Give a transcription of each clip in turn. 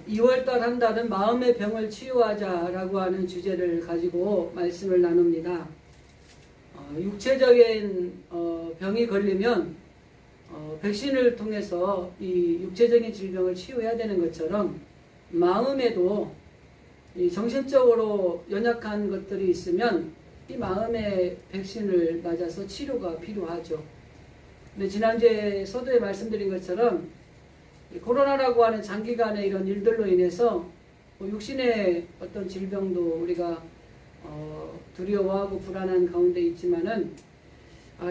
2월달 한 달은 마음의 병을 치유하자라고 하는 주제를 가지고 말씀을 나눕니다. 육체적인 병이 걸리면 백신을 통해서 이 육체적인 질병을 치유해야 되는 것처럼 마음에도 이 정신적으로 연약한 것들이 있으면 이 마음의 백신을 맞아서 치료가 필요하죠. 근데 지난주에 서두에 말씀드린 것처럼 코로나라고 하는 장기간의 이런 일들로 인해서 육신의 어떤 질병도 우리가 두려워하고 불안한 가운데 있지만은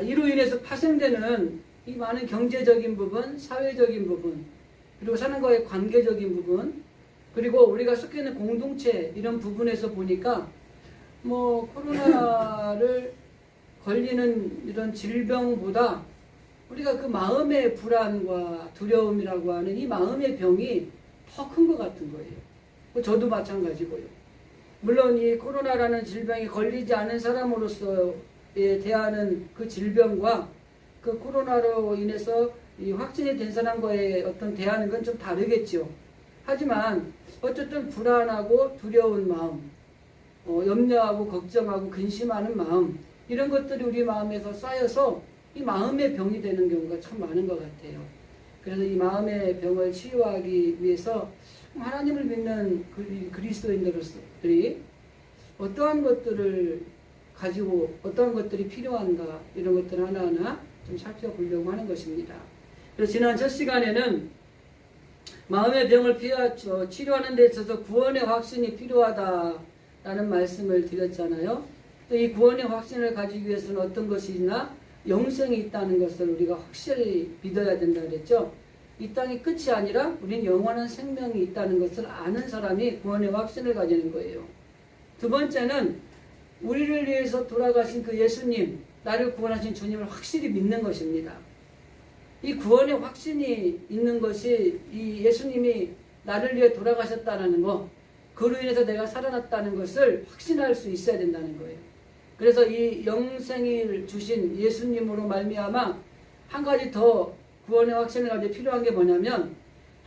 이로 인해서 파생되는 이 많은 경제적인 부분, 사회적인 부분, 그리고 사람과의 관계적인 부분, 그리고 우리가 속해 있는 공동체 이런 부분에서 보니까 코로나를 걸리는 이런 질병보다 우리가 그 마음의 불안과 두려움이라고 하는 이 마음의 병이 더 큰 것 같은 거예요. 저도 마찬가지고요. 물론 이 코로나라는 질병이 걸리지 않은 사람으로서의 대하는 그 질병과 그 코로나로 인해서 이 확진이 된 사람과의 어떤 대하는 건 좀 다르겠죠. 하지만 어쨌든 불안하고 두려운 마음, 염려하고 걱정하고 근심하는 마음, 이런 것들이 우리 마음에서 쌓여서 이 마음의 병이 되는 경우가 참 많은 것 같아요. 그래서 이 마음의 병을 치유하기 위해서 하나님을 믿는 그리스도인들이 어떠한 것들을 가지고 어떠한 것들이 필요한가, 이런 것들 하나하나 좀 살펴보려고 하는 것입니다. 그래서 지난 첫 시간에는 마음의 병을 치료하는 데 있어서 구원의 확신이 필요하다라는 말씀을 드렸잖아요. 또 이 구원의 확신을 가지기 위해서는 어떤 것이 있나? 영생이 있다는 것을 우리가 확실히 믿어야 된다 그랬죠. 이 땅이 끝이 아니라 우리는 영원한 생명이 있다는 것을 아는 사람이 구원의 확신을 가지는 거예요. 두 번째는 우리를 위해서 돌아가신 그 예수님, 나를 구원하신 주님을 확실히 믿는 것입니다. 이 구원의 확신이 있는 것이 이 예수님이 나를 위해 돌아가셨다는 것, 그로 인해서 내가 살아났다는 것을 확신할 수 있어야 된다는 거예요. 그래서 이 영생을 주신 예수님으로 말미암아 한 가지 더 구원의 확신을 가지고 필요한 게 뭐냐면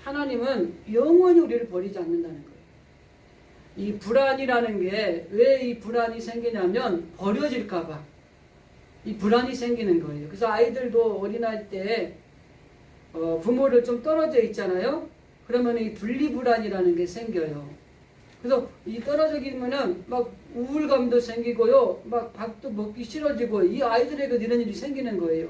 하나님은 영원히 우리를 버리지 않는다는 거예요. 이 불안이라는 게 왜 이 불안이 생기냐면 버려질까 봐 이 불안이 생기는 거예요. 그래서 아이들도 어린아이 때 부모를 좀 떨어져 있잖아요. 그러면 이 분리불안이라는 게 생겨요. 그래서 이 떨어져 있으면은 막 우울감도 생기고요, 막 밥도 먹기 싫어지고 이 아이들에게 이런 일이 생기는 거예요.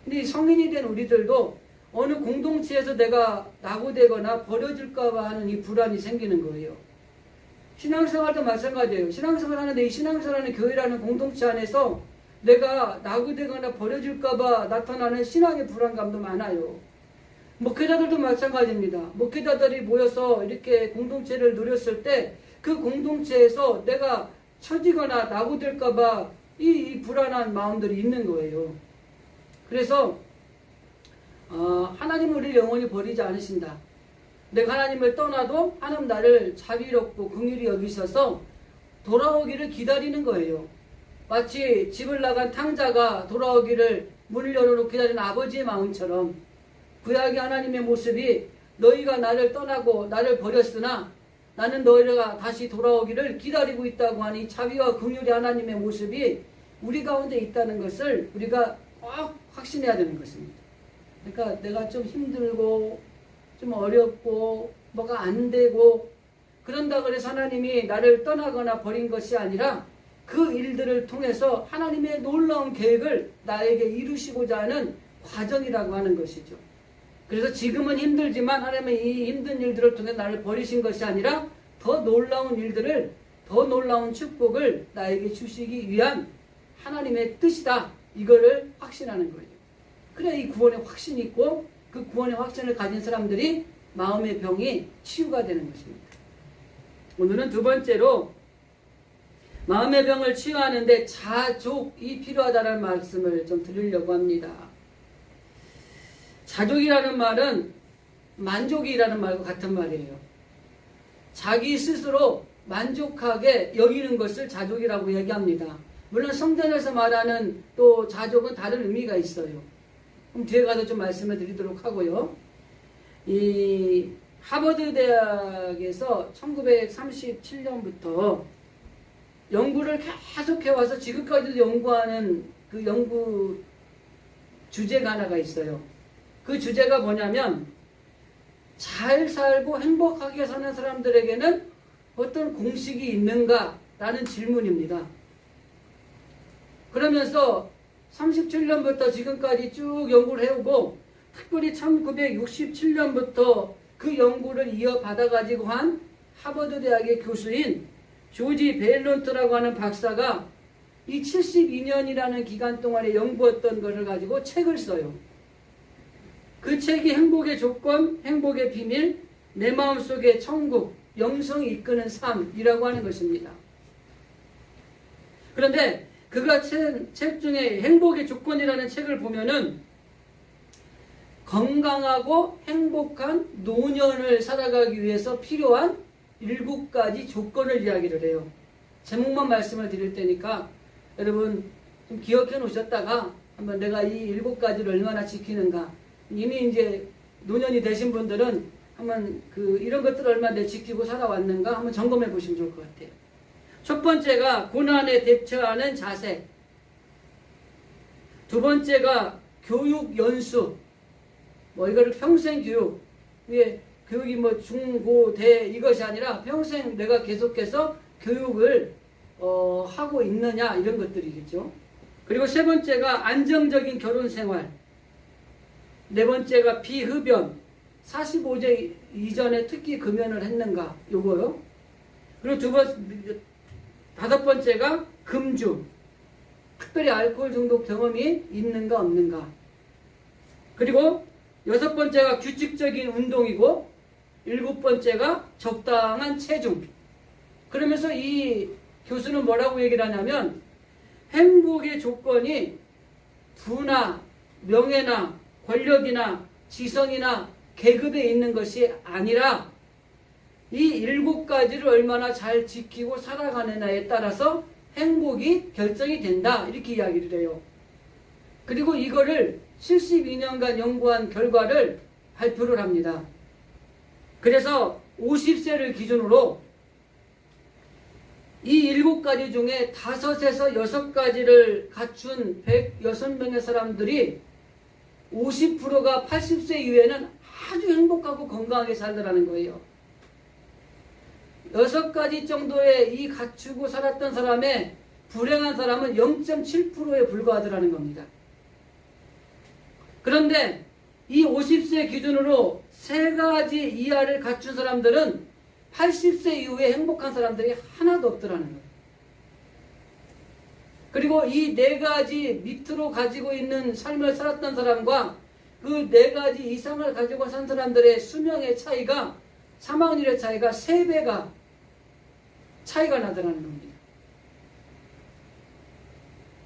근데 이 성인이 된 우리들도 어느 공동체에서 내가 낙오되거나 버려질까봐 하는 이 불안이 생기는 거예요. 신앙생활도 마찬가지예요. 신앙생활 하는데 이 신앙생활하는 교회라는 공동체 안에서 내가 낙오되거나 버려질까봐 나타나는 신앙의 불안감도 많아요. 목회자들도 마찬가지입니다. 목회자들이 모여서 이렇게 공동체를 누렸을 때 그 공동체에서 내가 처지거나 낙오될까봐 이 불안한 마음들이 있는 거예요. 그래서 하나님은 우리를 영원히 버리지 않으신다. 내가 하나님을 떠나도 하나님 나를 자비롭고 긍휼히 여기셔서 돌아오기를 기다리는 거예요. 마치 집을 나간 탕자가 돌아오기를 문을 열어놓고 기다리는 아버지의 마음처럼 구약의 하나님의 모습이 너희가 나를 떠나고 나를 버렸으나 나는 너희가 다시 돌아오기를 기다리고 있다고 하는 이 자비와 긍휼의 하나님의 모습이 우리 가운데 있다는 것을 우리가 꼭 확신해야 되는 것입니다. 그러니까 내가 좀 힘들고 좀 어렵고 뭐가 안 되고 그런다고 해서 하나님이 나를 떠나거나 버린 것이 아니라 그 일들을 통해서 하나님의 놀라운 계획을 나에게 이루시고자 하는 과정이라고 하는 것이죠. 그래서 지금은 힘들지만 하나님은 이 힘든 일들을 통해 나를 버리신 것이 아니라 더 놀라운 일들을, 더 놀라운 축복을 나에게 주시기 위한 하나님의 뜻이다. 이거를 확신하는 거예요. 그래 이 구원의 확신이 있고 그 구원의 확신을 가진 사람들이 마음의 병이 치유가 되는 것입니다. 오늘은 두 번째로 마음의 병을 치유하는데 자족이 필요하다는 말씀을 좀 드리려고 합니다. 자족이라는 말은 만족이라는 말과 같은 말이에요. 자기 스스로 만족하게 여기는 것을 자족이라고 얘기합니다. 물론 성전에서 말하는 또 자족은 다른 의미가 있어요. 그럼 뒤에 가서 좀 말씀을 드리도록 하고요. 이 하버드 대학에서 1937년부터 연구를 계속해 와서 지금까지도 연구하는 그 연구 주제가 하나가 있어요. 그 주제가 뭐냐면 잘 살고 행복하게 사는 사람들에게는 어떤 공식이 있는가라는 질문입니다. 그러면서 37년부터 지금까지 쭉 연구를 해오고 특별히 1967년부터 그 연구를 이어받아가지고 한 하버드 대학의 교수인 조지 벨론트라고 하는 박사가 이 72년이라는 기간 동안에 연구했던 것을 가지고 책을 써요. 그 책이 행복의 조건, 행복의 비밀, 내 마음속의 천국, 영성이 이끄는 삶이라고 하는 것입니다. 그런데 그가 책 중에 행복의 조건이라는 책을 보면은 건강하고 행복한 노년을 살아가기 위해서 필요한 7가지 조건을 이야기를 해요. 제목만 말씀을 드릴 테니까 여러분 좀 기억해 놓으셨다가 한번 내가 이 7가지를 얼마나 지키는가, 이미 이제 노년이 되신 분들은 한번 이런 것들을 얼마나 내 지키고 살아왔는가 한번 점검해 보시면 좋을 것 같아요. 첫 번째가 고난에 대처하는 자세. 두 번째가 교육 연수. 이거를 평생 교육. 이게 교육이 중, 고, 대 이것이 아니라 평생 내가 계속해서 교육을 하고 있느냐 이런 것들이겠죠. 그리고 세 번째가 안정적인 결혼 생활. 네 번째가 비흡연. 45세 이전에 특히 금연을 했는가 요거요. 그리고 다섯 번째가 금주. 특별히 알코올 중독 경험이 있는가 없는가. 그리고 여섯 번째가 규칙적인 운동이고, 일곱 번째가 적당한 체중. 그러면서 이 교수는 뭐라고 얘기를 하냐면 행복의 조건이 부나 명예나 권력이나 지성이나 계급에 있는 것이 아니라 이 7가지를 얼마나 잘 지키고 살아가느냐에 따라서 행복이 결정이 된다 이렇게 이야기를 해요. 그리고 이거를 72년간 연구한 결과를 발표를 합니다. 그래서 50세를 기준으로 이 7가지 중에 5에서 6가지를 갖춘 106명의 사람들이 50%가 80세 이후에는 아주 행복하고 건강하게 살더라는 거예요. 6가지 정도의 이 갖추고 살았던 사람의 불행한 사람은 0.7%에 불과하더라는 겁니다. 그런데 이 50세 기준으로 3가지 이하를 갖춘 사람들은 80세 이후에 행복한 사람들이 하나도 없더라는 거예요. 그리고 이 4가지 밑으로 가지고 있는 삶을 살았던 사람과 그 4가지 이상을 가지고 산 사람들의 수명의 차이가, 사망률의 차이가 3배가 차이가 나더라는 겁니다.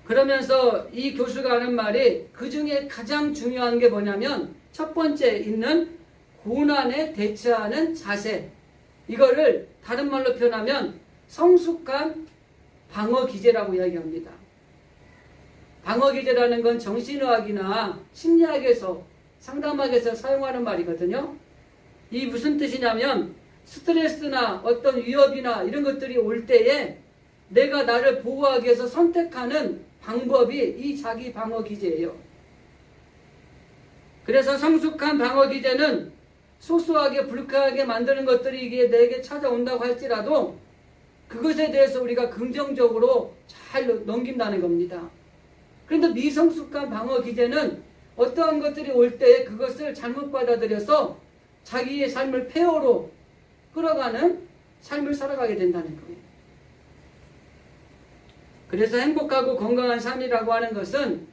그러면서 이 교수가 하는 말이 그 중에 가장 중요한 게 뭐냐면 첫 번째 있는 고난에 대처하는 자세. 이거를 다른 말로 표현하면 성숙한 방어 기제라고 이야기합니다. 방어 기제라는 건 정신의학이나 심리학에서 상담학에서 사용하는 말이거든요. 이 무슨 뜻이냐면 스트레스나 어떤 위협이나 이런 것들이 올 때에 내가 나를 보호하기 위해서 선택하는 방법이 이 자기 방어 기제예요. 그래서 성숙한 방어 기제는 소소하게 불쾌하게 만드는 것들이 이게 내게 찾아온다고 할지라도 그것에 대해서 우리가 긍정적으로 잘 넘긴다는 겁니다. 그런데 미성숙한 방어 기제는 어떠한 것들이 올 때 그것을 잘못 받아들여서 자기의 삶을 폐허로 끌어가는 삶을 살아가게 된다는 거예요. 그래서 행복하고 건강한 삶이라고 하는 것은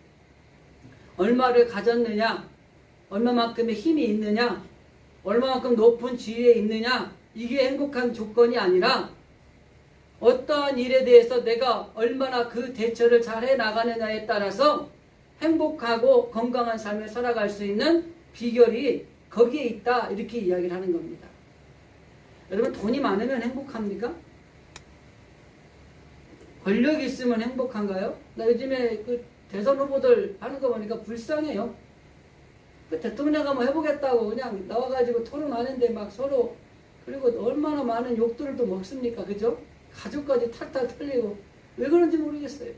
얼마를 가졌느냐, 얼마만큼의 힘이 있느냐, 얼마만큼 높은 지위에 있느냐, 이게 행복한 조건이 아니라 어떠한 일에 대해서 내가 얼마나 그 대처를 잘 해나가느냐에 따라서 행복하고 건강한 삶을 살아갈 수 있는 비결이 거기에 있다 이렇게 이야기를 하는 겁니다. 여러분 돈이 많으면 행복합니까? 권력이 있으면 행복한가요? 나 요즘에 그 대선 후보들 하는 거 보니까 불쌍해요. 그 대통령가 뭐 해보겠다고 그냥 나와가지고 토론하는데 막 서로, 그리고 얼마나 많은 욕들을 또 먹습니까? 그죠? 가족까지 탈탈 털리고. 왜 그런지 모르겠어요.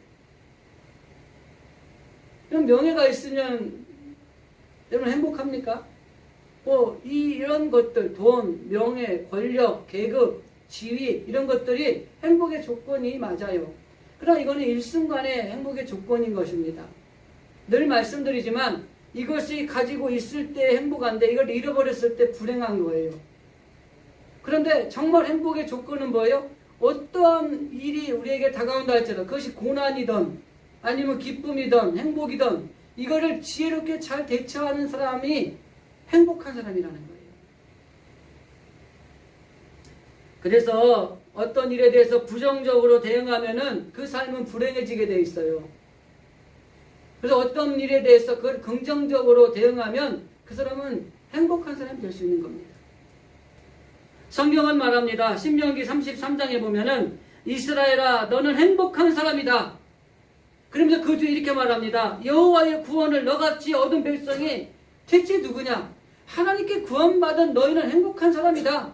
이런 명예가 있으면 여러분 행복합니까? 이런 것들, 돈, 명예, 권력, 계급, 지위, 이런 것들이 행복의 조건이 맞아요. 그러나 이거는 일순간의 행복의 조건인 것입니다. 늘 말씀드리지만 이것이 가지고 있을 때 행복한데 이걸 잃어버렸을 때 불행한 거예요. 그런데 정말 행복의 조건은 뭐예요? 어떠한 일이 우리에게 다가온다 할지라도 그것이 고난이든 아니면 기쁨이든 행복이든 이거를 지혜롭게 잘 대처하는 사람이 행복한 사람이라는 거예요. 그래서 어떤 일에 대해서 부정적으로 대응하면은 그 삶은 불행해지게 돼 있어요. 그래서 어떤 일에 대해서 그걸 긍정적으로 대응하면 그 사람은 행복한 사람이 될 수 있는 겁니다. 성경은 말합니다. 신명기 33장에 보면은 이스라엘아 너는 행복한 사람이다. 그러면서 그 뒤에 이렇게 말합니다. 여호와의 구원을 너같이 얻은 백성이 대체 누구냐? 하나님께 구원받은 너희는 행복한 사람이다.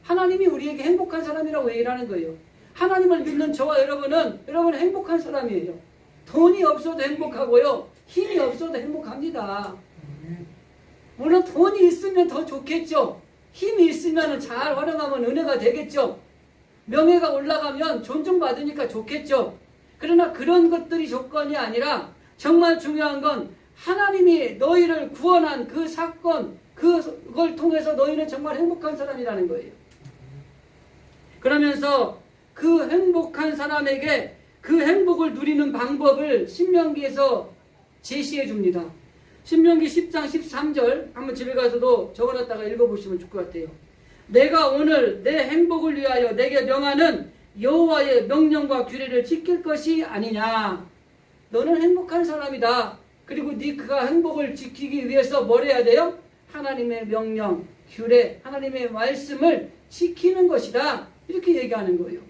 하나님이 우리에게 행복한 사람이라고 얘기를 하는 거예요. 하나님을 믿는 저와 여러분은 행복한 사람이에요. 돈이 없어도 행복하고요. 힘이 없어도 행복합니다. 물론 돈이 있으면 더 좋겠죠. 힘이 있으면 잘 활용하면 은혜가 되겠죠. 명예가 올라가면 존중받으니까 좋겠죠. 그러나 그런 것들이 조건이 아니라 정말 중요한 건 하나님이 너희를 구원한 그 사건, 그걸 통해서 너희는 정말 행복한 사람이라는 거예요. 그러면서 그 행복한 사람에게 그 행복을 누리는 방법을 신명기에서 제시해 줍니다. 신명기 10장 13절 한번 집에 가서도 적어놨다가 읽어보시면 좋을 것 같아요. 내가 오늘 내 행복을 위하여 내게 명하는 여호와의 명령과 규례를 지킬 것이 아니냐. 너는 행복한 사람이다. 그리고 그가 행복을 지키기 위해서 뭘 해야 돼요? 하나님의 명령, 규례, 하나님의 말씀을 지키는 것이다. 이렇게 얘기하는 거예요.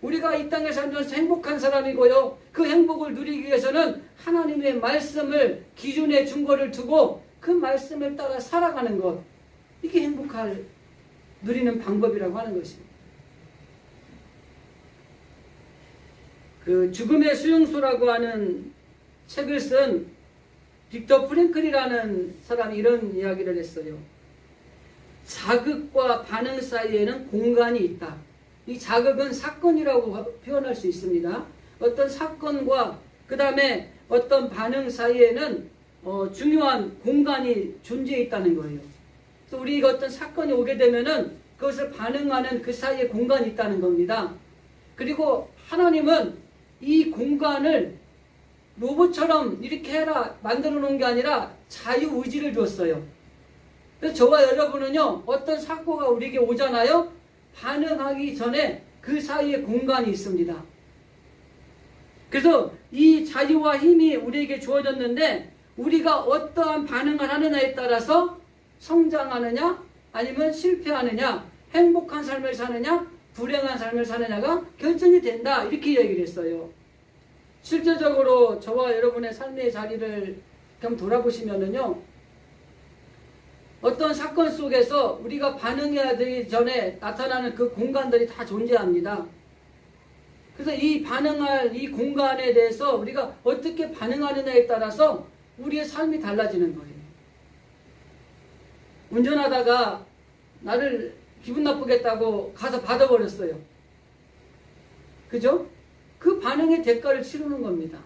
우리가 이 땅에 살면서 행복한 사람이고요. 그 행복을 누리기 위해서는 하나님의 말씀을 기준의 증거를 두고 그 말씀을 따라 살아가는 것. 이게 누리는 방법이라고 하는 것입니다. 그 죽음의 수용소라고 하는 책을 쓴 빅터 프랭클이라는 사람이 이런 이야기를 했어요. 자극과 반응 사이에는 공간이 있다. 이 자극은 사건이라고 표현할 수 있습니다. 어떤 사건과 그 다음에 어떤 반응 사이에는 중요한 공간이 존재해 있다는 거예요. 그래서 우리가 어떤 사건이 오게 되면은 그것을 반응하는 그 사이에 공간이 있다는 겁니다. 그리고 하나님은 이 공간을 로봇처럼 이렇게 해라 만들어 놓은 게 아니라 자유의지를 줬어요. 그래서 저와 여러분은요, 어떤 사고가 우리에게 오잖아요. 반응하기 전에 그 사이에 공간이 있습니다. 그래서 이 자유와 힘이 우리에게 주어졌는데 우리가 어떠한 반응을 하느냐에 따라서 성장하느냐 아니면 실패하느냐, 행복한 삶을 사느냐 불행한 삶을 사느냐가 결정이 된다. 이렇게 얘기를 했어요. 실제적으로 저와 여러분의 삶의 자리를 좀 돌아보시면은요, 어떤 사건 속에서 우리가 반응해야 되기 전에 나타나는 그 공간들이 다 존재합니다. 그래서 이 반응할 이 공간에 대해서 우리가 어떻게 반응하느냐에 따라서 우리의 삶이 달라지는 거예요. 운전하다가 나를 기분 나쁘겠다고 가서 받아버렸어요. 그죠? 그 반응의 대가를 치르는 겁니다.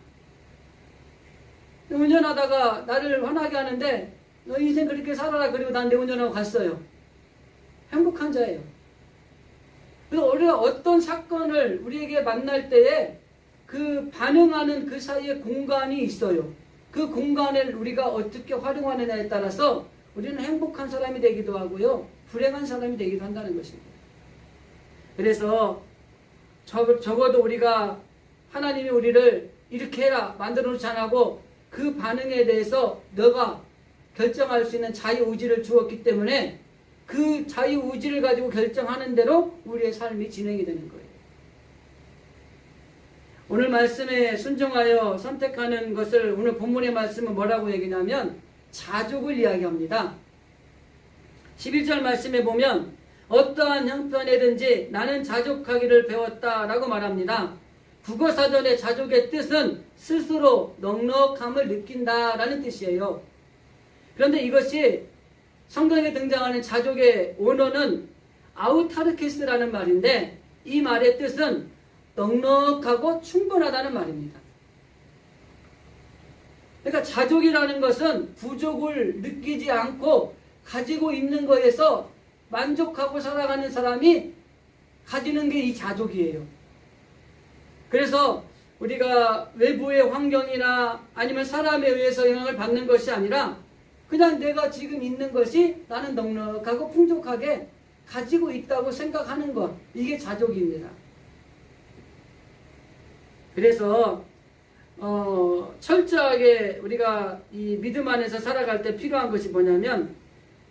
운전하다가 나를 화나게 하는데 너 인생 그렇게 살아라. 그리고 난 내 운전하고 갔어요. 행복한 자예요. 그래서 우리가 어떤 사건을 우리에게 만날 때에 그 반응하는 그 사이에 공간이 있어요. 그 공간을 우리가 어떻게 활용하느냐에 따라서 우리는 행복한 사람이 되기도 하고요. 불행한 사람이 되기도 한다는 것입니다. 그래서 적어도 우리가 하나님이 우리를 이렇게 해라 만들어 놓지 않고 그 반응에 대해서 너가 결정할 수 있는 자유의지를 주었기 때문에 그 자유의지를 가지고 결정하는 대로 우리의 삶이 진행이 되는 거예요. 오늘 말씀에 순종하여 선택하는 것을 오늘 본문의 말씀은 뭐라고 얘기냐면 자족을 이야기합니다. 11절 말씀에 보면 어떠한 형편에든지 나는 자족하기를 배웠다라고 말합니다. 국어사전의 자족의 뜻은 스스로 넉넉함을 느낀다라는 뜻이에요. 그런데 이것이 성경에 등장하는 자족의 원어는 아우타르케스라는 말인데 이 말의 뜻은 넉넉하고 충분하다는 말입니다. 그러니까 자족이라는 것은 부족을 느끼지 않고 가지고 있는 것에서 만족하고 살아가는 사람이 가지는 게 이 자족이에요. 그래서 우리가 외부의 환경이나 아니면 사람에 의해서 영향을 받는 것이 아니라 그냥 내가 지금 있는 것이 나는 넉넉하고 풍족하게 가지고 있다고 생각하는 것, 이게 자족입니다. 그래서 철저하게 우리가 이 믿음 안에서 살아갈 때 필요한 것이 뭐냐면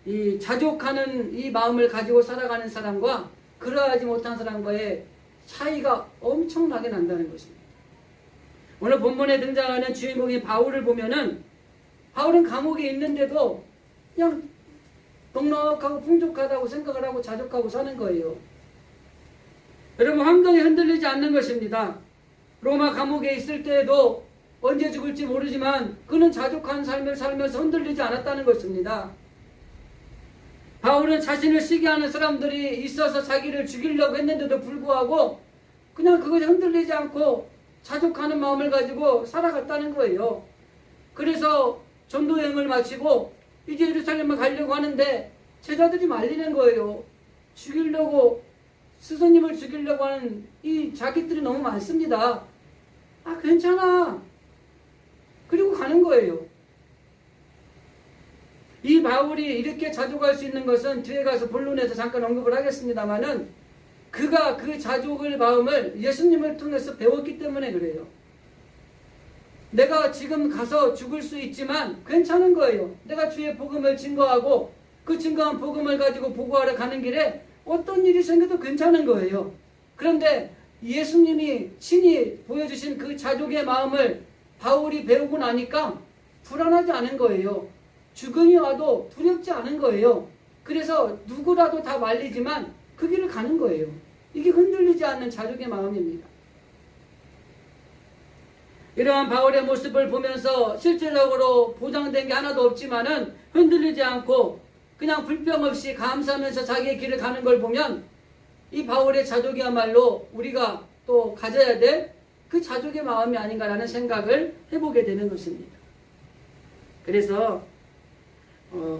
이 자족하는 이 마음을 가지고 살아가는 사람과 그러하지 못한 사람과의 차이가 엄청나게 난다는 것입니다. 오늘 본문에 등장하는 주인공인 바울을 보면은 바울은 감옥에 있는데도 그냥 넉넉하고 풍족하다고 생각을 하고 자족하고 사는 거예요. 여러분, 환경에 흔들리지 않는 것입니다. 로마 감옥에 있을 때에도 언제 죽을지 모르지만 그는 자족한 삶을 살면서 흔들리지 않았다는 것입니다. 바울은 자신을 시기하는 사람들이 있어서 자기를 죽이려고 했는데도 불구하고 그냥 그것에 흔들리지 않고 자족하는 마음을 가지고 살아갔다는 거예요. 그래서 전도여행을 마치고 이제 예루살렘을 가려고 하는데 제자들이 말리는 거예요. 죽이려고, 스승님을 죽이려고 하는 이 자기들이 너무 많습니다. 아, 괜찮아. 그리고 가는 거예요. 이 바울이 이렇게 자족할 수 있는 것은 뒤에 가서 본론에서 잠깐 언급을 하겠습니다만은 그가 그 자족의 마음을 예수님을 통해서 배웠기 때문에 그래요. 내가 지금 가서 죽을 수 있지만 괜찮은 거예요. 내가 주의 복음을 증거하고 그 증거한 복음을 가지고 보고하러 가는 길에 어떤 일이 생겨도 괜찮은 거예요. 그런데 예수님이 친히 보여주신 그 자족의 마음을 바울이 배우고 나니까 불안하지 않은 거예요. 죽음이 와도 두렵지 않은 거예요. 그래서 누구라도 다 말리지만 그 길을 가는 거예요. 이게 흔들리지 않는 자족의 마음입니다. 이러한 바울의 모습을 보면서 실제적으로 보장된 게 하나도 없지만은 흔들리지 않고 그냥 불평 없이 감사하면서 자기의 길을 가는 걸 보면 이 바울의 자족이야말로 우리가 또 가져야 될 그 자족의 마음이 아닌가라는 생각을 해보게 되는 것입니다. 그래서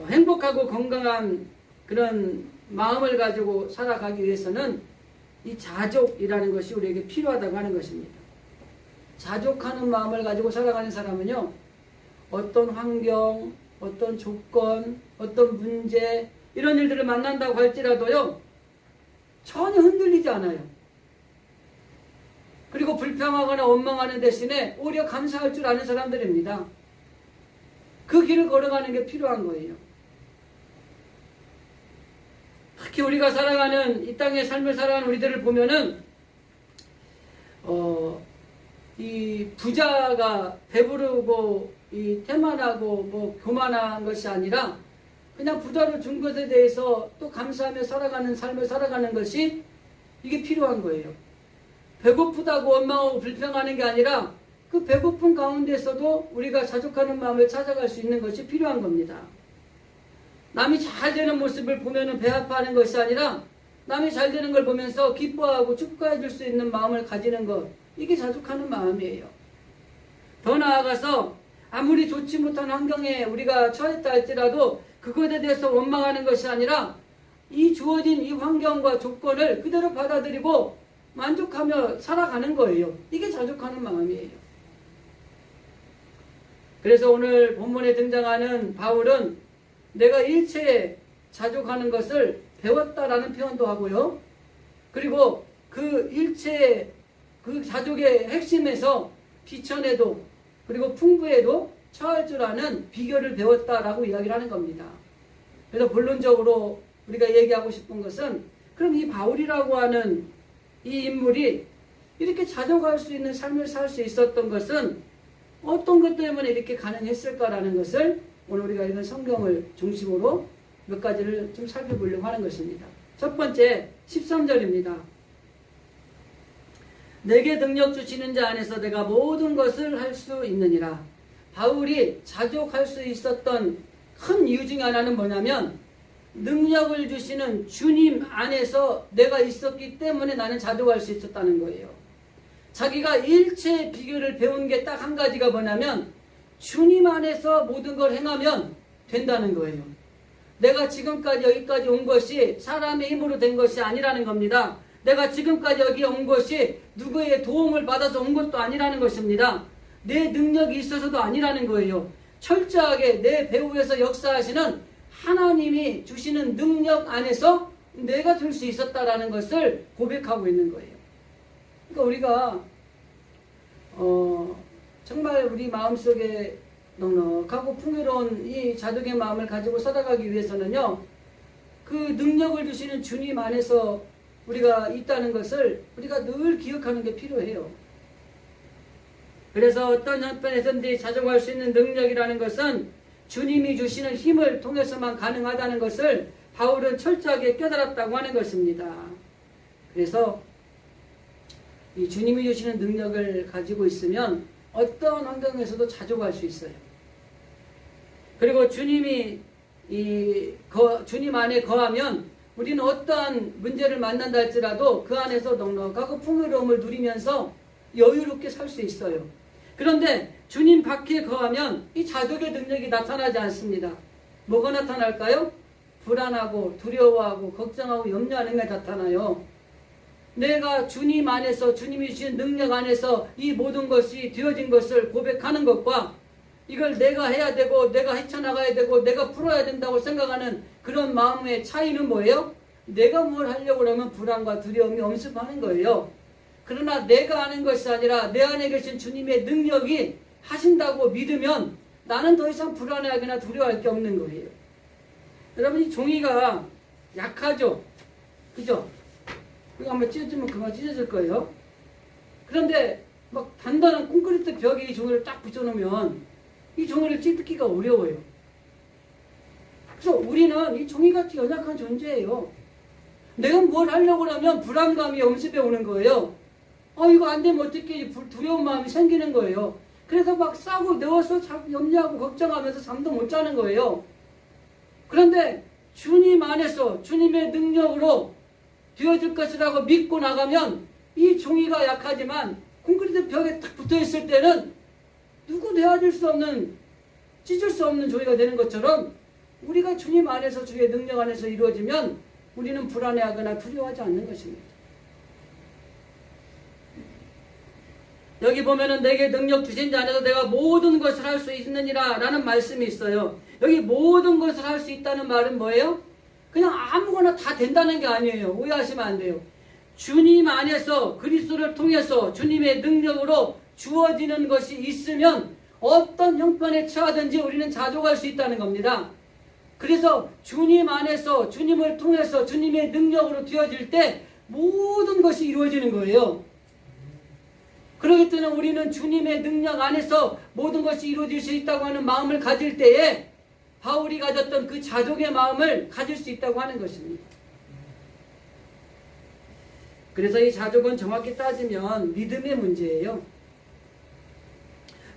행복하고 건강한 그런 마음을 가지고 살아가기 위해서는 이 자족이라는 것이 우리에게 필요하다고 하는 것입니다. 자족하는 마음을 가지고 살아가는 사람은요, 어떤 환경, 어떤 조건, 어떤 문제, 이런 일들을 만난다고 할지라도요, 전혀 흔들리지 않아요. 그리고 불평하거나 원망하는 대신에 오히려 감사할 줄 아는 사람들입니다. 그 길을 걸어가는 게 필요한 거예요. 특히 우리가 살아가는 이 땅의 삶을 살아가는 우리들을 보면은 이 부자가 배부르고 이 태만하고 뭐 교만한 것이 아니라 그냥 부자로 준 것에 대해서 또 감사하며 살아가는 삶을 살아가는 것이 이게 필요한 거예요. 배고프다고 원망하고 불평하는 게 아니라 그 배고픈 가운데서도 우리가 자족하는 마음을 찾아갈 수 있는 것이 필요한 겁니다. 남이 잘 되는 모습을 보면 배 아파하는 것이 아니라 남이 잘 되는 걸 보면서 기뻐하고 축하해 줄 수 있는 마음을 가지는 것, 이게 자족하는 마음이에요. 더 나아가서 아무리 좋지 못한 환경에 우리가 처했다 할지라도 그것에 대해서 원망하는 것이 아니라 이 주어진 이 환경과 조건을 그대로 받아들이고 만족하며 살아가는 거예요. 이게 자족하는 마음이에요. 그래서 오늘 본문에 등장하는 바울은 내가 일체에 자족하는 것을 배웠다라는 표현도 하고요. 그리고 그 일체의 그 자족의 핵심에서 비천에도 그리고 풍부에도 처할 줄 아는 비결을 배웠다라고 이야기를 하는 겁니다. 그래서 본론적으로 우리가 얘기하고 싶은 것은 그럼 이 바울이라고 하는 이 인물이 이렇게 자족할 수 있는 삶을 살 수 있었던 것은 어떤 것 때문에 이렇게 가능했을까라는 것을 오늘 우리가 읽은 성경을 중심으로 몇 가지를 좀 살펴보려고 하는 것입니다. 첫 번째 13절입니다. 내게 능력 주시는 자 안에서 내가 모든 것을 할 수 있느니라. 바울이 자족할 수 있었던 큰 이유 중에 하나는 뭐냐면 능력을 주시는 주님 안에서 내가 있었기 때문에 나는 자족할 수 있었다는 거예요. 자기가 일체의 비결을 배운 게 딱 한 가지가 뭐냐면 주님 안에서 모든 걸 행하면 된다는 거예요. 내가 지금까지 여기까지 온 것이 사람의 힘으로 된 것이 아니라는 겁니다. 내가 지금까지 여기 온 것이 누구의 도움을 받아서 온 것도 아니라는 것입니다. 내 능력이 있어서도 아니라는 거예요. 철저하게 내 배후에서 역사하시는 하나님이 주시는 능력 안에서 내가 될 수 있었다라는 것을 고백하고 있는 거예요. 그러니까 우리가 정말 우리 마음속에 넉넉하고 풍요로운 이 자족의 마음을 가지고 살아가기 위해서는요, 그 능력을 주시는 주님 안에서 우리가 있다는 것을 우리가 늘 기억하는 게 필요해요. 그래서 어떤 형편에서든지 자족할 수 있는 능력이라는 것은 주님이 주시는 힘을 통해서만 가능하다는 것을 바울은 철저하게 깨달았다고 하는 것입니다. 그래서 이 주님이 주시는 능력을 가지고 있으면 어떤 환경에서도 자족할 수 있어요. 그리고 주님이 주님 안에 거하면 우리는 어떠한 문제를 만난다 할지라도 그 안에서 넉넉하고 풍요로움을 누리면서 여유롭게 살 수 있어요. 그런데 주님 밖에 거하면 이 자족의 능력이 나타나지 않습니다. 뭐가 나타날까요? 불안하고 두려워하고 걱정하고 염려하는 게 나타나요. 내가 주님 안에서 주님이 주신 능력 안에서 이 모든 것이 되어진 것을 고백하는 것과 이걸 내가 해야 되고 내가 헤쳐나가야 되고 내가 풀어야 된다고 생각하는 그런 마음의 차이는 뭐예요? 내가 뭘 하려고 그러면 불안과 두려움이 엄습하는 거예요. 그러나 내가 하는 것이 아니라 내 안에 계신 주님의 능력이 하신다고 믿으면 나는 더 이상 불안해하거나 두려워할 게 없는 거예요. 여러분, 이 종이가 약하죠? 그죠? 이거 한번 찢어지면 그만 찢어질 거예요. 그런데 막 단단한 콘크리트 벽에 이 종이를 딱 붙여놓으면 이 종이를 찢기가 어려워요. 그래서 우리는 이 종이같이 연약한 존재예요. 내가 뭘 하려고 하면 불안감이 엄습해 오는 거예요. 이거 안 되면 어떻게 두려운 마음이 생기는 거예요. 그래서 막 싸고 넣어서 염려하고 걱정하면서 잠도 못 자는 거예요. 그런데 주님 안에서 주님의 능력으로 되어질 것이라고 믿고 나가면 이 종이가 약하지만 콘크리트 벽에 딱 붙어있을 때는 누구 되어줄 수 없는, 찢을 수 없는 종이가 되는 것처럼 우리가 주님 안에서 주의 능력 안에서 이루어지면 우리는 불안해하거나 두려워하지 않는 것입니다. 여기 보면은 내게 능력 주신 자 안에서 내가 모든 것을 할 수 있느니라 라는 말씀이 있어요. 여기 모든 것을 할 수 있다는 말은 뭐예요? 그냥 아무거나 다 된다는 게 아니에요. 오해하시면 안 돼요. 주님 안에서 그리스도를 통해서 주님의 능력으로 주어지는 것이 있으면 어떤 형편에 처하든지 우리는 자족할 수 있다는 겁니다. 그래서 주님 안에서 주님을 통해서 주님의 능력으로 되어질 때 모든 것이 이루어지는 거예요. 그렇기 때문에 우리는 주님의 능력 안에서 모든 것이 이루어질 수 있다고 하는 마음을 가질 때에 바울이 가졌던 그 자족의 마음을 가질 수 있다고 하는 것입니다. 그래서 이 자족은 정확히 따지면 믿음의 문제예요.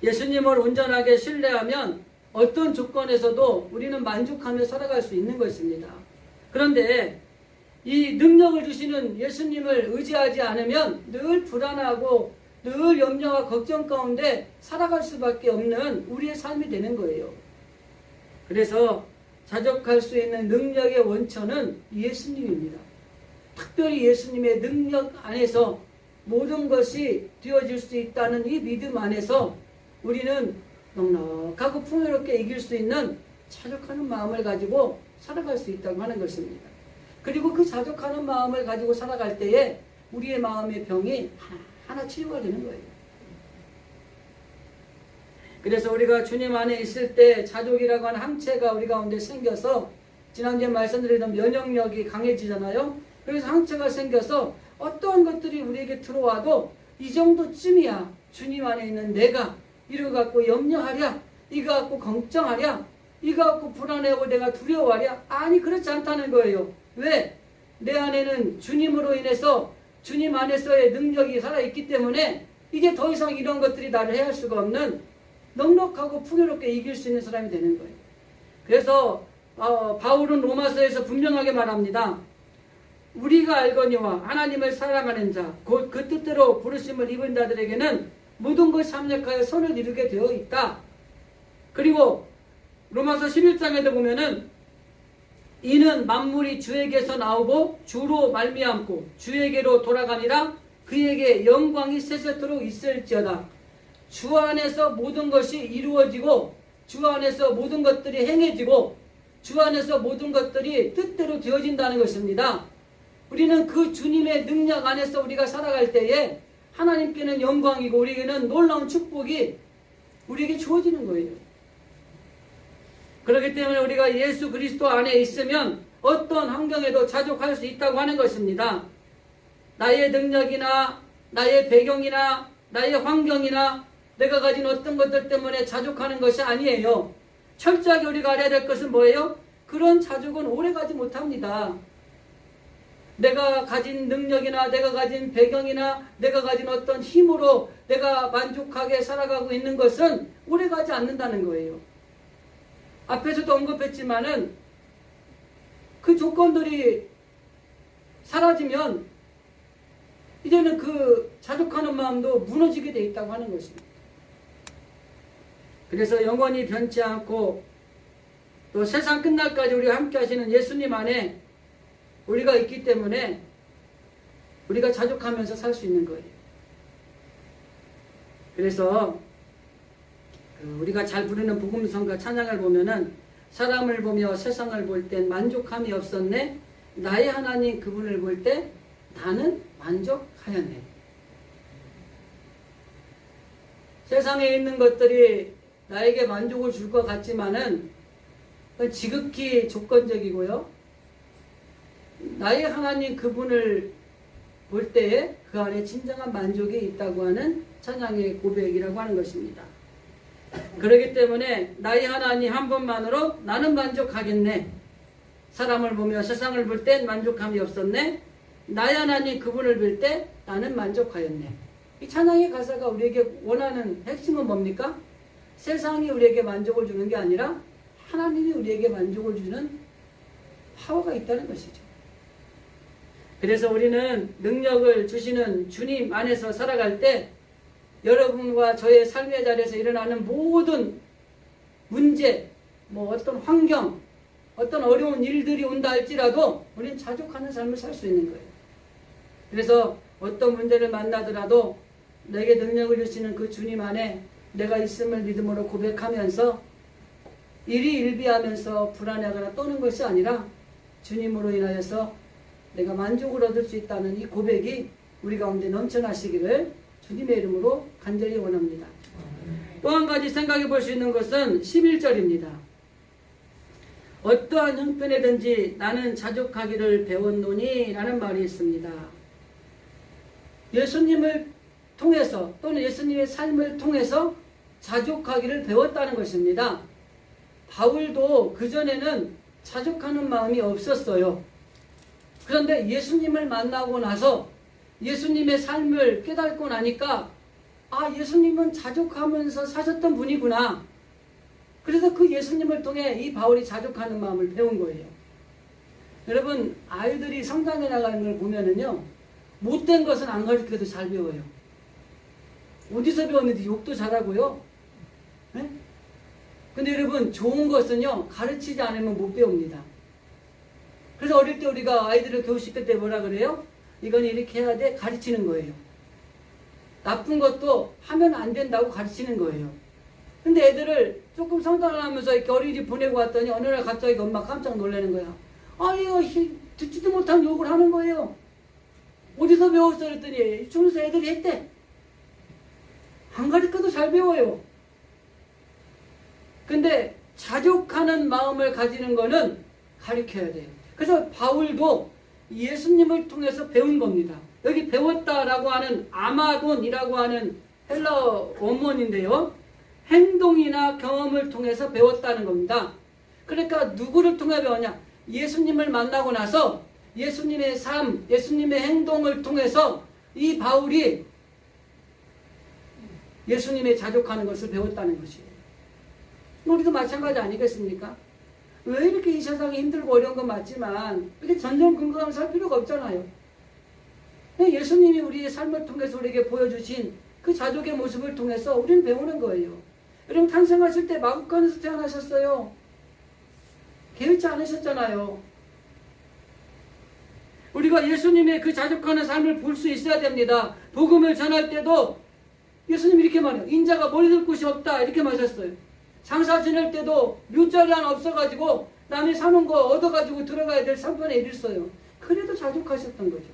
예수님을 온전하게 신뢰하면 어떤 조건에서도 우리는 만족하며 살아갈 수 있는 것입니다. 그런데 이 능력을 주시는 예수님을 의지하지 않으면 늘 불안하고 늘 염려와 걱정 가운데 살아갈 수밖에 없는 우리의 삶이 되는 거예요. 그래서 자족할 수 있는 능력의 원천은 예수님입니다. 특별히 예수님의 능력 안에서 모든 것이 되어질 수 있다는 이 믿음 안에서 우리는 넉넉하고 풍요롭게 이길 수 있는 자족하는 마음을 가지고 살아갈 수 있다고 하는 것입니다. 그리고 그 자족하는 마음을 가지고 살아갈 때에 우리의 마음의 병이 하나 치유가 되는 거예요. 그래서 우리가 주님 안에 있을 때 자족이라고 하는 항체가 우리 가운데 생겨서 지난주에 말씀드렸던 면역력이 강해지잖아요. 그래서 항체가 생겨서 어떠한 것들이 우리에게 들어와도 이 정도쯤이야 주님 안에 있는 내가 이거 갖고 염려하랴, 이거 갖고 걱정하랴, 이거 갖고 불안해하고 내가 두려워하랴? 아니, 그렇지 않다는 거예요. 왜? 내 안에는 주님으로 인해서 주님 안에서의 능력이 살아있기 때문에 이제 더 이상 이런 것들이 나를 해할 수가 없는 넉넉하고 풍요롭게 이길 수 있는 사람이 되는 거예요. 그래서 바울은 로마서에서 분명하게 말합니다. 우리가 알거니와 하나님을 사랑하는 자, 곧 그 뜻대로 부르심을 입은 자들에게는 모든 것이 합력하여 선을 이루게 되어 있다. 그리고 로마서 11장에도 보면은 이는 만물이 주에게서 나오고 주로 말미암고 주에게로 돌아가니라. 그에게 영광이 세세토록 있을지어다. 주 안에서 모든 것이 이루어지고 주 안에서 모든 것들이 행해지고 주 안에서 모든 것들이 뜻대로 되어진다는 것입니다. 우리는 그 주님의 능력 안에서 우리가 살아갈 때에 하나님께는 영광이고 우리에게는 놀라운 축복이 우리에게 주어지는 거예요. 그렇기 때문에 우리가 예수 그리스도 안에 있으면 어떤 환경에도 자족할 수 있다고 하는 것입니다. 나의 능력이나 나의 배경이나 나의 환경이나 내가 가진 어떤 것들 때문에 자족하는 것이 아니에요. 철저하게 우리가 알아야 될 것은 뭐예요? 그런 자족은 오래가지 못합니다. 내가 가진 능력이나 내가 가진 배경이나 내가 가진 어떤 힘으로 내가 만족하게 살아가고 있는 것은 오래가지 않는다는 거예요. 앞에서도 언급했지만은 그 조건들이 사라지면 이제는 그 자족하는 마음도 무너지게 돼 있다고 하는 것입니다. 그래서 영원히 변치 않고 또 세상 끝날까지 우리가 함께 하시는 예수님 안에 우리가 있기 때문에 우리가 자족하면서 살 수 있는 거예요. 그래서 우리가 잘 부르는 복음성가 찬양을 보면은 사람을 보며 세상을 볼 땐 만족함이 없었네. 나의 하나님 그분을 볼 때 나는 만족하였네. 세상에 있는 것들이 나에게 만족을 줄 것 같지만은 지극히 조건적이고요. 나의 하나님 그분을 볼 때에 그 안에 진정한 만족이 있다고 하는 찬양의 고백이라고 하는 것입니다. 그렇기 때문에 나의 하나님 한 분만으로 나는 만족하겠네. 사람을 보며 세상을 볼 땐 만족함이 없었네. 나의 하나님 그분을 볼 때 나는 만족하였네. 이 찬양의 가사가 우리에게 원하는 핵심은 뭡니까? 세상이 우리에게 만족을 주는 게 아니라 하나님이 우리에게 만족을 주는 파워가 있다는 것이죠. 그래서 우리는 능력을 주시는 주님 안에서 살아갈 때 여러분과 저의 삶의 자리에서 일어나는 모든 문제, 어떤 환경, 어떤 어려운 일들이 온다 할지라도 우리는 자족하는 삶을 살 수 있는 거예요. 그래서 어떤 문제를 만나더라도 내게 능력을 주시는 그 주님 안에 내가 있음을 믿음으로 고백하면서 일희일비하면서 불안해하거나 떠는 것이 아니라 주님으로 인하여서 내가 만족을 얻을 수 있다는 이 고백이 우리 가운데 넘쳐나시기를 주님의 이름으로 간절히 원합니다. 또 한 가지 생각해 볼 수 있는 것은 11절입니다. 어떠한 형편에든지 나는 자족하기를 배웠노니 라는 말이 있습니다. 예수님을 통해서 또는 예수님의 삶을 통해서 자족하기를 배웠다는 것입니다. 바울도 그전에는 자족하는 마음이 없었어요. 그런데 예수님을 만나고 나서 예수님의 삶을 깨닫고 나니까 예수님은 자족하면서 사셨던 분이구나. 그래서 그 예수님을 통해 이 바울이 자족하는 마음을 배운 거예요. 여러분, 아이들이 성장해 나가는 걸 보면은요, 못된 것은 안 가르쳐도 잘 배워요. 어디서 배웠는지 욕도 잘하고요. 네? 근데 여러분, 좋은 것은요, 가르치지 않으면 못 배웁니다. 그래서 어릴 때 우리가 아이들을 교육시킬 때 뭐라 그래요? 이건 이렇게 해야 돼? 가르치는 거예요. 나쁜 것도 하면 안 된다고 가르치는 거예요. 근데 애들을 조금 성장을 하면서 이렇게 어린이집 보내고 왔더니 어느 날 갑자기 엄마 깜짝 놀라는 거야. 이거 듣지도 못한 욕을 하는 거예요. 어디서 배웠어? 그랬더니 유치원에서 애들이 했대. 안 가르쳐도 잘 배워요. 근데 자족하는 마음을 가지는 거는 가르쳐야 돼요. 그래서 바울도 예수님을 통해서 배운 겁니다. 여기 배웠다라고 하는 아마돈이라고 하는 헬라어 원문인데요. 행동이나 경험을 통해서 배웠다는 겁니다. 그러니까 누구를 통해 배웠냐? 예수님을 만나고 나서 예수님의 삶, 예수님의 행동을 통해서 이 바울이 예수님의 자족하는 것을 배웠다는 것이에요. 우리도 마찬가지 아니겠습니까? 왜 이렇게 이 세상이 힘들고 어려운 건 맞지만 이렇게 전전 근거하면서 할 필요가 없잖아요. 예수님이 우리의 삶을 통해서 우리에게 보여주신 그 자족의 모습을 통해서 우리는 배우는 거예요. 여러분 탄생하실 때 마구간에서 태어나셨어요. 개의치 않으셨잖아요. 우리가 예수님의 그 자족하는 삶을 볼 수 있어야 됩니다. 복음을 전할 때도 예수님이 이렇게 말해요. 인자가 머리 들 곳이 없다 이렇게 말하셨어요. 장사 지낼 때도 묘자리 하나 없어가지고 남이 사는 거 얻어가지고 들어가야 될 3분의 1을 써요. 그래도 자족하셨던 거죠.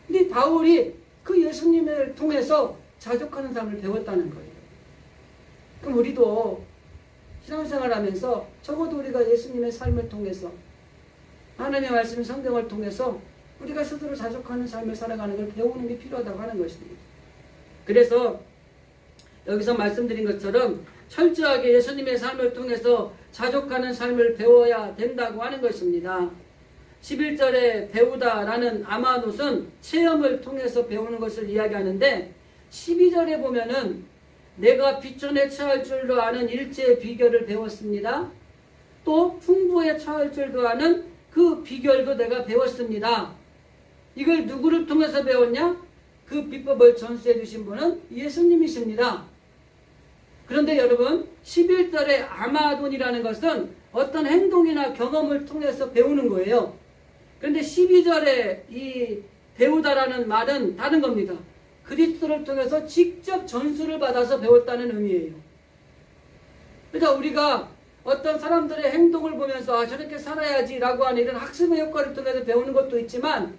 근데 바울이 그 예수님을 통해서 자족하는 삶을 배웠다는 거예요. 그럼 우리도 신앙생활 하면서 적어도 우리가 예수님의 삶을 통해서 하나님의 말씀 성경을 통해서 우리가 스스로 자족하는 삶을 살아가는 걸 배우는 게 필요하다고 하는 것입니다. 그래서 여기서 말씀드린 것처럼 철저하게 예수님의 삶을 통해서 자족하는 삶을 배워야 된다고 하는 것입니다. 11절에 배우다라는 아마노스는 체험을 통해서 배우는 것을 이야기하는데 12절에 보면은 내가 비천에 처할 줄도 아는 일체의 비결을 배웠습니다. 또 풍부에 처할 줄도 아는 그 비결도 내가 배웠습니다. 이걸 누구를 통해서 배웠냐? 그 비법을 전수해 주신 분은 예수님이십니다. 그런데 여러분 11절의 아마돈이라는 것은 어떤 행동이나 경험을 통해서 배우는 거예요. 그런데 12절에 이 배우다라는 말은 다른 겁니다. 그리스도를 통해서 직접 전수를 받아서 배웠다는 의미예요. 그러니까 우리가 어떤 사람들의 행동을 보면서 저렇게 살아야지 라고 하는 이런 학습의 효과를 통해서 배우는 것도 있지만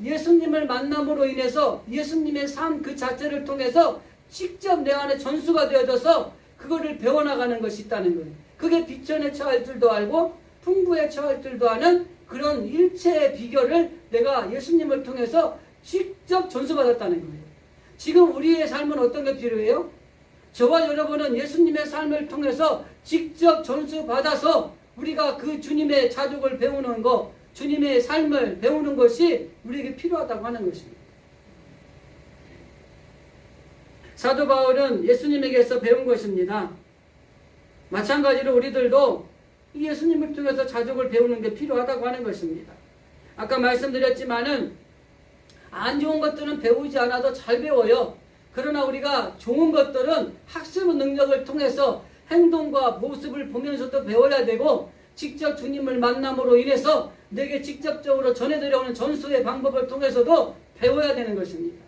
예수님을 만남으로 인해서 예수님의 삶 그 자체를 통해서 직접 내 안에 전수가 되어져서 그거를 배워나가는 것이 있다는 거예요. 그게 비천에 처할 줄도 알고 풍부에 처할 줄도 아는 그런 일체의 비결을 내가 예수님을 통해서 직접 전수받았다는 거예요. 지금 우리의 삶은 어떤 게 필요해요? 저와 여러분은 예수님의 삶을 통해서 직접 전수받아서 우리가 그 주님의 자족을 배우는 것, 주님의 삶을 배우는 것이 우리에게 필요하다고 하는 것입니다. 사도 바울은 예수님에게서 배운 것입니다. 마찬가지로 우리들도 예수님을 통해서 자족을 배우는 게 필요하다고 하는 것입니다. 아까 말씀드렸지만은 안 좋은 것들은 배우지 않아도 잘 배워요. 그러나 우리가 좋은 것들은 학습 능력을 통해서 행동과 모습을 보면서도 배워야 되고 직접 주님을 만남으로 인해서 내게 직접적으로 전해드려오는 전수의 방법을 통해서도 배워야 되는 것입니다.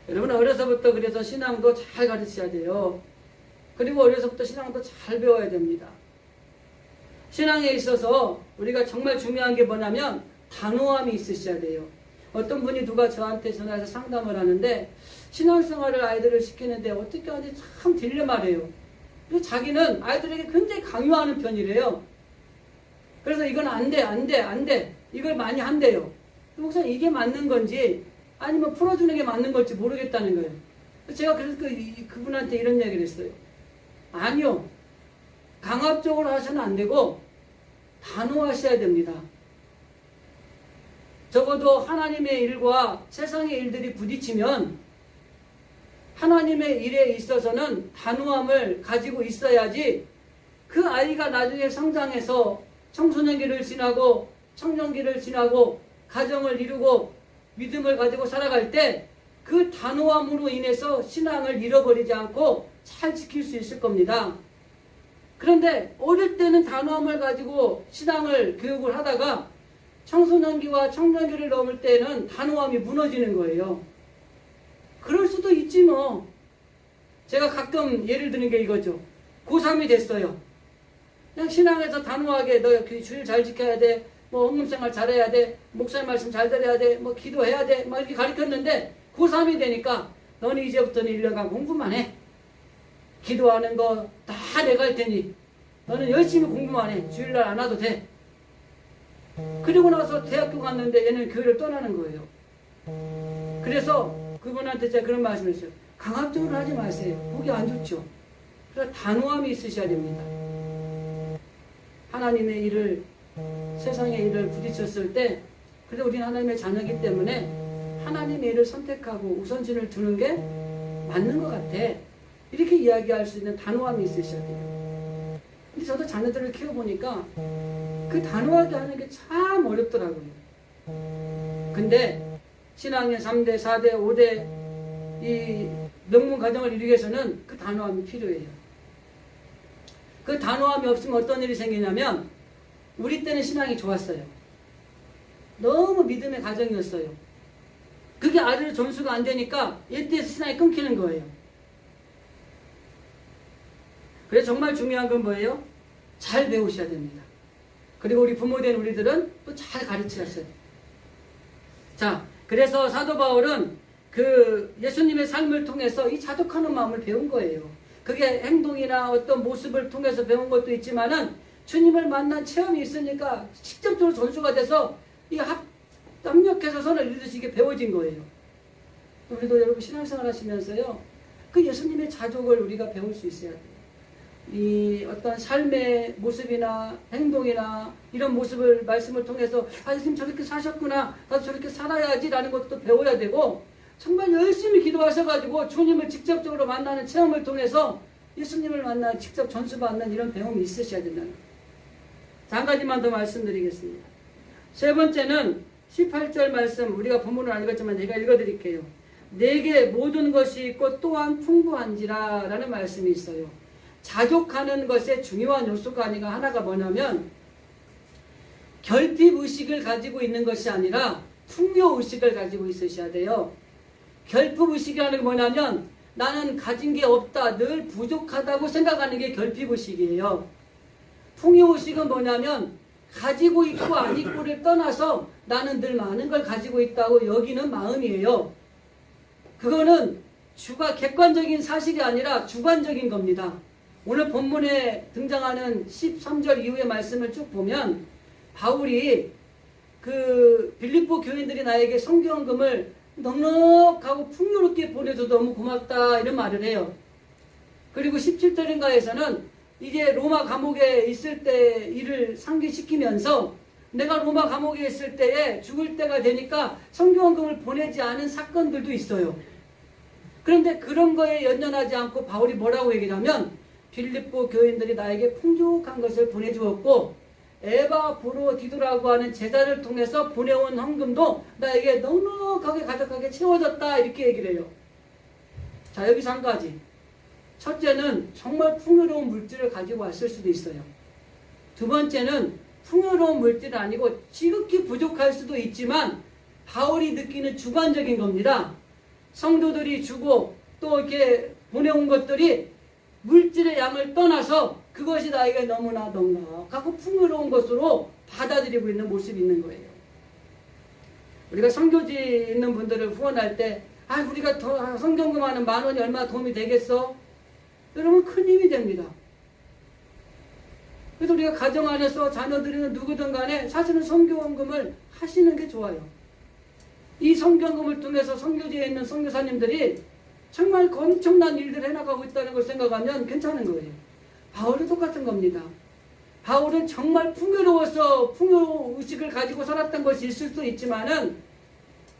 여러분 어려서부터 그래서 신앙도 잘 가르쳐야 돼요. 그리고 어려서부터 신앙도 잘 배워야 됩니다. 신앙에 있어서 우리가 정말 중요한 게 뭐냐면 단호함이 있으셔야 돼요. 어떤 분이 누가 저한테 전화해서 상담을 하는데 신앙생활을 아이들을 시키는데 어떻게 하는지 참 딜레마래요. 그래서 자기는 아이들에게 굉장히 강요하는 편이래요. 그래서 이건 안 돼. 이걸 많이 한대요. 목사님 이게 맞는 건지 아니면 풀어주는 게 맞는 건지 모르겠다는 거예요. 제가 그래서 그분한테 이런 얘기를 했어요. 아니요. 강압적으로 하셔는 안 되고 단호하셔야 됩니다. 적어도 하나님의 일과 세상의 일들이 부딪히면 하나님의 일에 있어서는 단호함을 가지고 있어야지 그 아이가 나중에 성장해서 청소년기를 지나고 청년기를 지나고 가정을 이루고 믿음을 가지고 살아갈 때 그 단호함으로 인해서 신앙을 잃어버리지 않고 잘 지킬 수 있을 겁니다. 그런데 어릴 때는 단호함을 가지고 신앙을 교육을 하다가 청소년기와 청년기를 넘을 때는 단호함이 무너지는 거예요. 그럴 수도 있지 뭐. 제가 가끔 예를 드는 게 이거죠. 고3이 됐어요. 그냥 신앙에서 단호하게 너 주일 잘 지켜야 돼. 뭐 헌금생활 잘해야 돼. 목사님 말씀 잘 들어야 돼. 뭐 기도해야 돼. 막 이렇게 가르쳤는데 고3이 되니까 너는 이제부터는 1년간 공부만 해. 기도하는 거 다 내가 할 테니 너는 열심히 공부만 해. 주일날 안 와도 돼. 그리고 나서 대학교 갔는데 얘는 교회를 떠나는 거예요. 그래서 그분한테 제가 그런 말씀을 했어요. 강압적으로 하지 마세요. 보기 안 좋죠. 그래서 단호함이 있으셔야 됩니다. 하나님의 일을, 세상의 일을 부딪혔을 때, 그래도 우리는 하나님의 자녀이기 때문에 하나님의 일을 선택하고 우선순위를 두는 게 맞는 것 같아. 이렇게 이야기할 수 있는 단호함이 있으셔야 돼요. 근데 저도 자녀들을 키워보니까 그 단호하게 하는 게 참 어렵더라고요. 근데 신앙의 3대, 4대, 5대 이 명문 가정을 이루기 위해서는 그 단호함이 필요해요. 그 단호함이 없으면 어떤 일이 생기냐면, 우리 때는 신앙이 좋았어요. 너무 믿음의 가정이었어요. 그게 아래로 전수가 안 되니까 이때에서 신앙이 끊기는 거예요. 그래서 정말 중요한 건 뭐예요? 잘 배우셔야 됩니다. 그리고 우리 부모된 우리들은 또 잘 가르치셔야 돼요. 자, 그래서 사도 바울은 그 예수님의 삶을 통해서 이 자족하는 마음을 배운 거예요. 그게 행동이나 어떤 모습을 통해서 배운 것도 있지만은 주님을 만난 체험이 있으니까 직접적으로 전수가 돼서 이 협력해서 선을 이루듯이 이게 배워진 거예요. 우리도 여러분 신앙생활 하시면서요, 그 예수님의 자족을 우리가 배울 수 있어야 돼요. 이 어떤 삶의 모습이나 행동이나 이런 모습을 말씀을 통해서 예수님 저렇게 사셨구나, 나도 저렇게 살아야지 라는 것도 배워야 되고, 정말 열심히 기도하셔가지고 주님을 직접적으로 만나는 체험을 통해서 예수님을 만나 직접 전수받는 이런 배움이 있으셔야 된다는 거예요. 자, 한 가지만 더 말씀드리겠습니다. 세 번째는 18절 말씀, 우리가 본문을 안 읽었지만 제가 읽어드릴게요. 내게 모든 것이 있고 또한 풍부한지라 라는 말씀이 있어요. 자족하는 것의 중요한 요소가 아니라 하나가 뭐냐면, 결핍의식을 가지고 있는 것이 아니라 풍요의식을 가지고 있으셔야 돼요. 결핍의식이라는 게 뭐냐면, 나는 가진 게 없다, 늘 부족하다고 생각하는 게 결핍의식이에요. 풍요의식은 뭐냐면, 가지고 있고 안 있고를 떠나서 나는 늘 많은 걸 가지고 있다고 여기는 마음이에요. 그거는 객관적인 사실이 아니라 주관적인 겁니다. 오늘 본문에 등장하는 13절 이후의 말씀을 쭉 보면, 바울이 그 빌립보 교인들이 나에게 성경금을 넉넉하고 풍요롭게 보내줘서 너무 고맙다 이런 말을 해요. 그리고 17절인가에서는 이제 로마 감옥에 있을 때 일을 상기시키면서, 내가 로마 감옥에 있을 때에 죽을 때가 되니까 성경금을 보내지 않은 사건들도 있어요. 그런데 그런 거에 연연하지 않고 바울이 뭐라고 얘기하면, 빌립보 교인들이 나에게 풍족한 것을 보내주었고 에바브로디도라고 하는 제자를 통해서 보내온 헌금도 나에게 넉넉하게 가득하게 채워졌다 이렇게 얘기를 해요. 자, 여기서 한 가지. 첫째는 정말 풍요로운 물질을 가지고 왔을 수도 있어요. 두 번째는 풍요로운 물질이 아니고 지극히 부족할 수도 있지만 바울이 느끼는 주관적인 겁니다. 성도들이 주고 또 이렇게 보내온 것들이 물질의 양을 떠나서 그것이 나에게 너무나 넉넉하고 풍요로운 것으로 받아들이고 있는 모습이 있는 거예요. 우리가 선교지 있는 분들을 후원할 때, 우리가 더 성경금 하는 10,000원이 얼마나 도움이 되겠어? 여러분, 큰 힘이 됩니다. 그래서 우리가 가정 안에서 자녀들이는 누구든 간에 사실은 선교원금을 하시는 게 좋아요. 이 선교원금을 통해서 선교지에 있는 선교사님들이 정말 엄청난 일들을 해나가고 있다는 걸 생각하면 괜찮은 거예요. 바울도 똑같은 겁니다. 바울은 정말 풍요로워서 풍요의식을 가지고 살았던 것이 있을 수 있지만은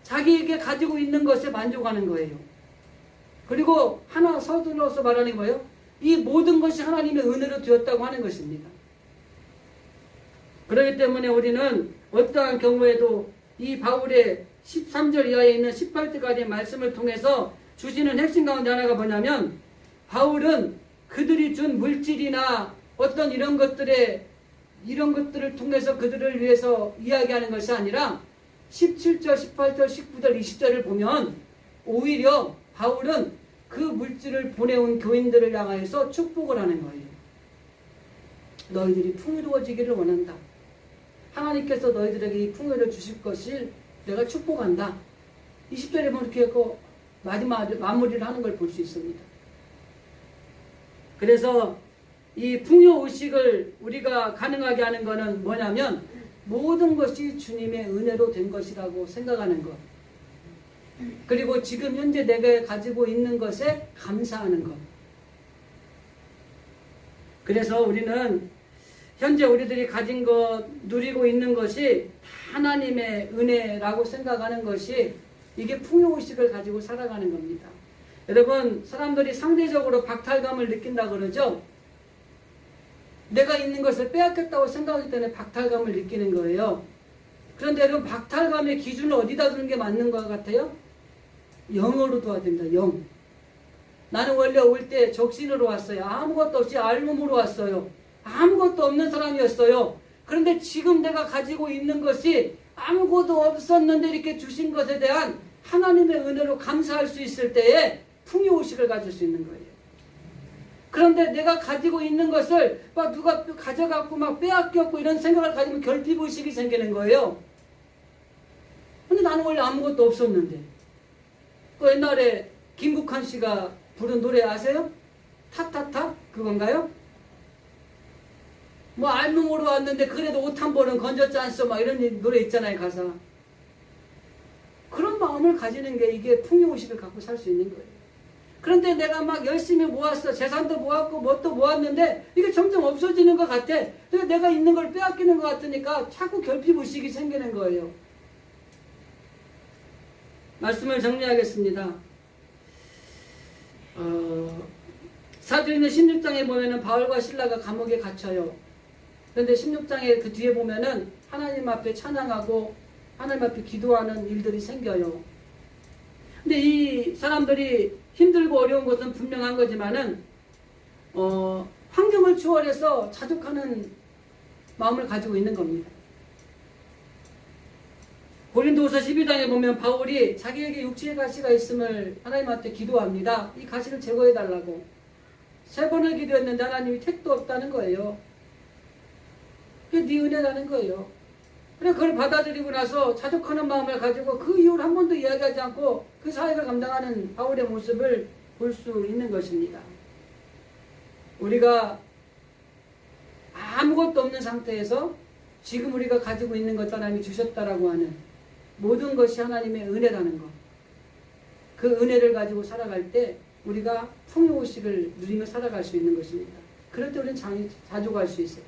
자기에게 가지고 있는 것에 만족하는 거예요. 그리고 하나 서둘러서 말하는 거예요. 이 모든 것이 하나님의 은혜로 되었다고 하는 것입니다. 그렇기 때문에 우리는 어떠한 경우에도 이 바울의 13절 이하에 있는 18절까지의 말씀을 통해서 주시는 핵심 가운데 하나가 뭐냐면, 바울은 그들이 준 물질이나 어떤 이런 것들을 통해서 그들을 위해서 이야기하는 것이 아니라 17절, 18절, 19절, 20절을 보면 오히려 바울은 그 물질을 보내온 교인들을 향하여서 축복을 하는 거예요. 너희들이 풍요로워지기를 원한다. 하나님께서 너희들에게 이 풍요를 주실 것을 내가 축복한다. 20절에 보면 이렇게 했고 마지막 마무리를 하는 걸 볼 수 있습니다. 그래서 이 풍요의식을 우리가 가능하게 하는 것은 뭐냐면, 모든 것이 주님의 은혜로 된 것이라고 생각하는 것. 그리고 지금 현재 내가 가지고 있는 것에 감사하는 것. 그래서 우리는 현재 우리들이 가진 것, 누리고 있는 것이 하나님의 은혜라고 생각하는 것이 이게 풍요의식을 가지고 살아가는 겁니다. 여러분, 사람들이 상대적으로 박탈감을 느낀다 그러죠? 내가 있는 것을 빼앗겼다고 생각하기 때문에 박탈감을 느끼는 거예요. 그런데 여러분, 박탈감의 기준을 어디다 두는 게 맞는 것 같아요? 영으로 둬야 됩니다. 영. 나는 원래 올 때 적신으로 왔어요. 아무것도 없이 알몸으로 왔어요. 아무것도 없는 사람이었어요. 그런데 지금 내가 가지고 있는 것이 아무것도 없었는데 이렇게 주신 것에 대한 하나님의 은혜로 감사할 수 있을 때에 풍요의식을 가질 수 있는 거예요. 그런데 내가 가지고 있는 것을 막 누가 가져갖고 막 빼앗겼고 이런 생각을 가지면 결핍의식이 생기는 거예요. 근데 나는 원래 아무것도 없었는데. 그 옛날에 김국환 씨가 부른 노래 아세요? 타타타? 그건가요? 뭐 알몸으로 왔는데 그래도 옷 한 벌은 건졌지 않소 막 이런 노래 있잖아요, 가사. 그런 마음을 가지는 게 이게 풍요의식을 갖고 살 수 있는 거예요. 그런데 내가 막 열심히 모았어. 재산도 모았고 뭣도 모았는데 이게 점점 없어지는 것 같아. 그래서 내가 있는 걸 빼앗기는 것 같으니까 자꾸 결핍의식이 생기는 거예요. 말씀을 정리하겠습니다. 사도행전 16장에 보면은 바울과 실라가 감옥에 갇혀요. 그런데 16장에 그 뒤에 보면은 하나님 앞에 찬양하고 하나님 앞에 기도하는 일들이 생겨요. 근데 이 사람들이 힘들고 어려운 것은 분명한 거지만은 환경을 추월해서 자족하는 마음을 가지고 있는 겁니다. 고린도후서 12장에 보면 바울이 자기에게 육체의 가시가 있음을 하나님한테 기도합니다. 이 가시를 제거해달라고. 3번을 기도했는데 하나님이 택도 없다는 거예요. 그게 네 은혜라는 거예요. 그래 그걸 받아들이고 나서 자족하는 마음을 가지고 그 이유를 한 번도 이야기하지 않고 그 사역을 감당하는 바울의 모습을 볼 수 있는 것입니다. 우리가 아무것도 없는 상태에서 지금 우리가 가지고 있는 것 하나님이 주셨다라고 하는 모든 것이 하나님의 은혜라는 것. 그 은혜를 가지고 살아갈 때 우리가 풍요의식을 누리며 살아갈 수 있는 것입니다. 그럴 때 우리는 자족할 수 있어요.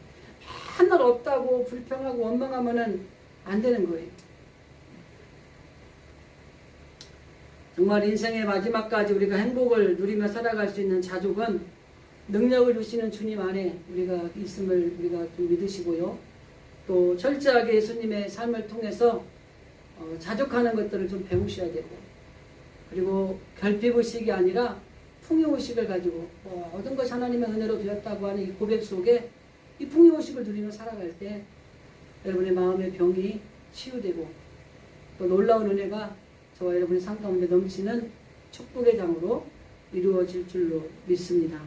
맨날 없다고 불평하고 원망하면은 안 되는 거예요. 정말 인생의 마지막까지 우리가 행복을 누리며 살아갈 수 있는 자족은 능력을 주시는 주님 안에 우리가 있음을 우리가 좀 믿으시고요. 또 철저하게 예수님의 삶을 통해서 자족하는 것들을 좀 배우셔야 되고, 그리고 결핍의식이 아니라 풍요의식을 가지고 모든 것이 하나님의 은혜로 되었다고 하는 이 고백 속에 이 풍요의식을 누리며 살아갈 때 여러분의 마음의 병이 치유되고 또 놀라운 은혜가 저와 여러분의 삶 가운데 넘치는 축복의 장으로 이루어질 줄로 믿습니다.